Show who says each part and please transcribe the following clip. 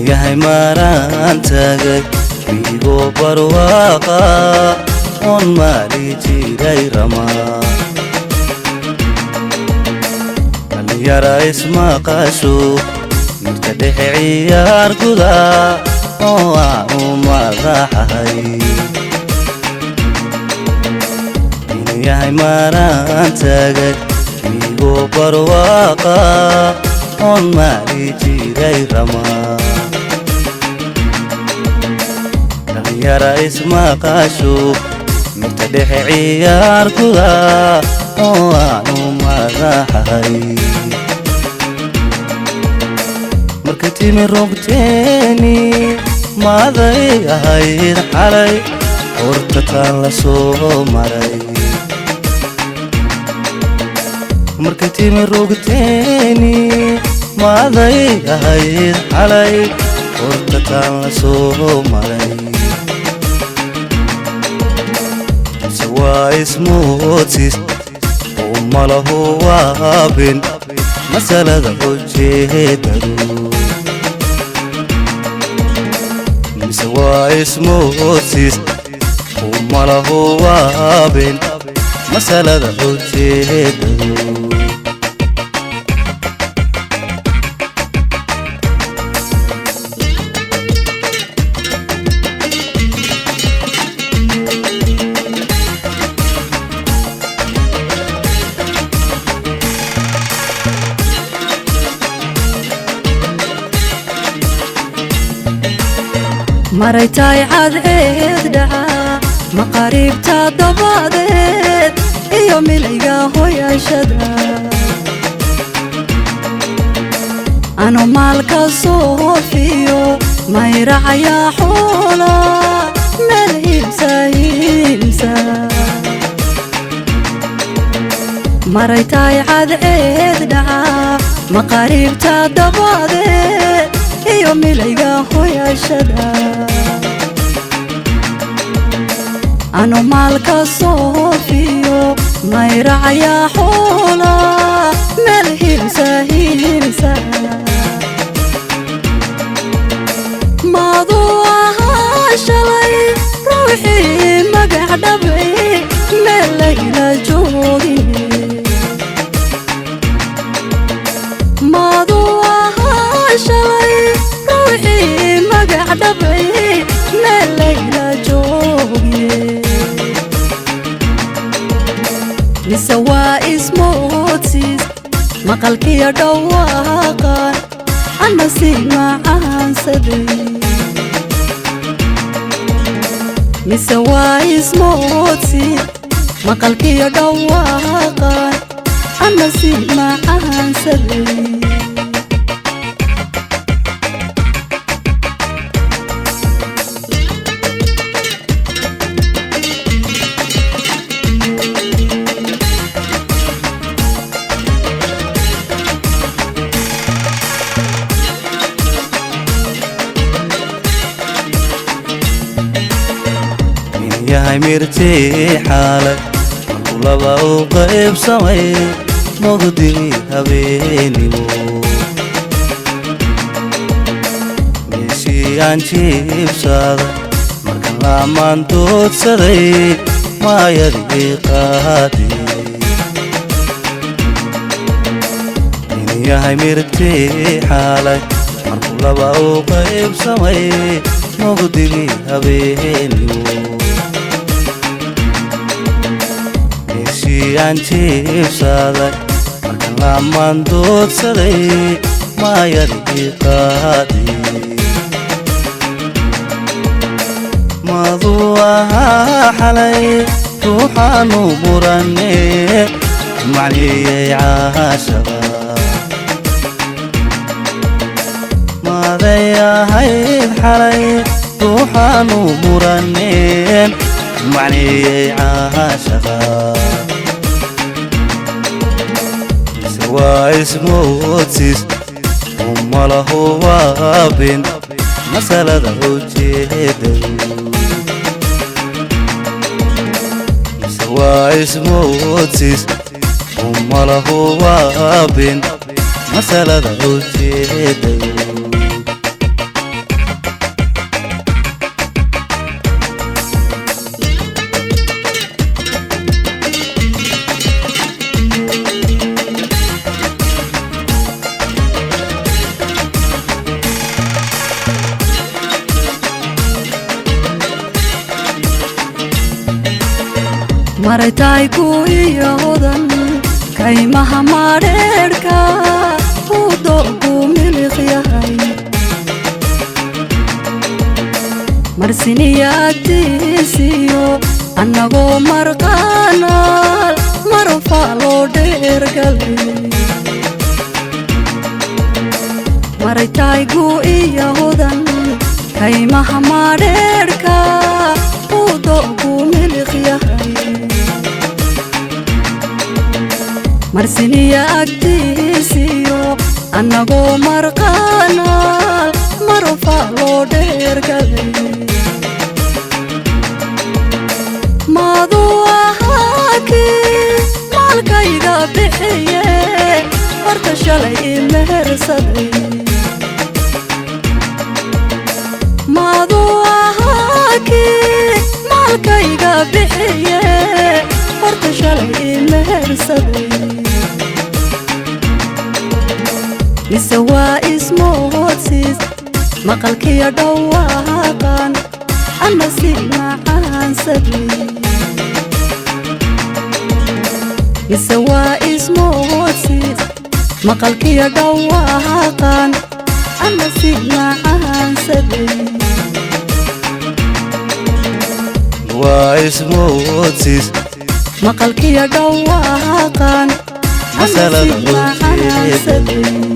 Speaker 1: yahay maraan tagay igoo barwaaqa oon maali jiray ramaa dhalinyara ismaqasho mirta dhexe ciyaar guda oo aanu madaxahay yahay maraan tagay igoo barwaaqa oon maali jiray ramaa dhalinyara ismaqasho mirta dhexe ciyaar guda oo aanu madaxahay markay timi rogteeni maaday ahayd xalay horta taan la soo maray markay timi rogteeni maaday ahayd xalay horta taan la soo maray mise waa ismoodsis oo malahu waabin masalada ujeedadu mise waa ismoodsis oo malahu waabin masalada ujeedadu
Speaker 2: maraytay cadeed dhaca maqaariibta dabadeed iyo milayga hoyashada ano maalka soofiyo mayracaya xoola meel hibsa hibsa maraytay cadeed dhaca maqaariibta dabadeed iyo milayga hoyashada ano maalka soofiyo mayracaya xoola meel hibsa hibsa maaduu ahaa shalay ruuxii magac dhabay meel layla joogin maaduu ahaa shalay ruuxii magac dhabay meel layla joogin mise waa ismoodsis maqalkiyo dhawaaqan ana sii macaansaday mise waa ismoodsis maqalkiyo dhawaaqan ana sii macaansaday
Speaker 1: yahay mirtii xaalay laba u qaybsamay mugdigii habeenimo meeshii aan jiibsaday markan laamaan doodsaday maayadii qaadiyey yahay mirtii xaalay markuu laba u qaybsamay mugdigii habeenimo aan jiibsaday markan laamaan doodsaday maayadii qaadiyey maaduu ahaa xalay ruuxaanu murane macniyey caashaqa maaday ahayd xalay ruuxaanu muraneen macniyey caashaqa waa ismoodsis oo malahu waabin masalada ujeedadu mise waa ismoodsis oo malahu waabin masalada ujeedadu
Speaker 2: maritayku iyo hodan kaymaha mareerka uu doogu miliq yahay marsiniya agtiisiyo annagoo marqaanaal marfaa loo dheergalay maritaygu iyo hodan kaymaha mareerka uu doogu miliq yahay marsiniya agtiisiyo annagoo marqaanaal marfaa loo dheergalay maaduu ahaakii maalkayga bixiye horta shalay imehersaday maaduu ahaakii maalkayga bixiye horta shalay imehersaday mise waa ismoodsiis maqalkiyo dhawaaqan ana si macaansaday mise waa ismoodsiis maqalkiyo dhawaaqan ana si macaansaday
Speaker 1: waa ismoodsiis
Speaker 2: maqalkiyo dhawaaqan ana si macaansaday